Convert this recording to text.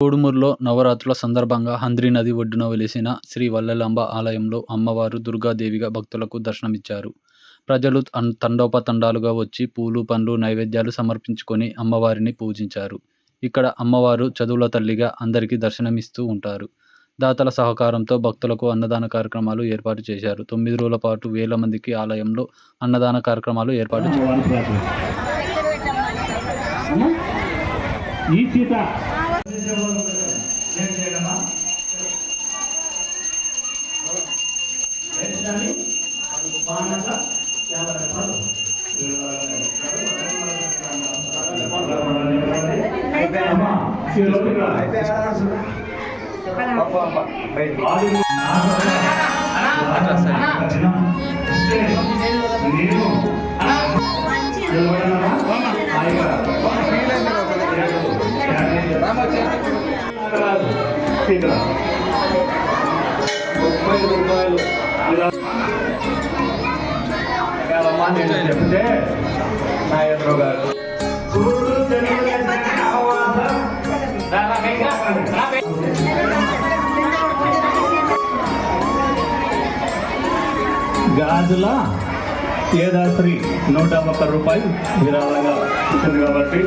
కోడుమూరులో నవరాత్రుల సందర్భంగా హంద్రీ నది ఒడ్డున వెలిసిన శ్రీ వల్లలాంబ ఆలయంలో అమ్మవారు దుర్గాదేవిగా భక్తులకు దర్శనమిచ్చారు. ప్రజలు తండోపతండాలుగా వచ్చి పూలు, పండ్లు, నైవేద్యాలు సమర్పించుకొని అమ్మవారిని పూజించారు. ఇక్కడ అమ్మవారు చదువుల తల్లిగా అందరికీ దర్శనమిస్తూ ఉంటారు. దాతల సహకారంతో భక్తులకు అన్నదాన కార్యక్రమాలు ఏర్పాటు చేశారు. 9 రోజుల పాటు వేల మందికి ఆలయంలో అన్నదాన కార్యక్రమాలు ఏర్పాటు చేశారు. చెప్తే నా ఎదురుగారు గాజుల ఏదాశ్రీ 101 రూపాయలు విరాళంగా ఇచ్చింది కాబట్టి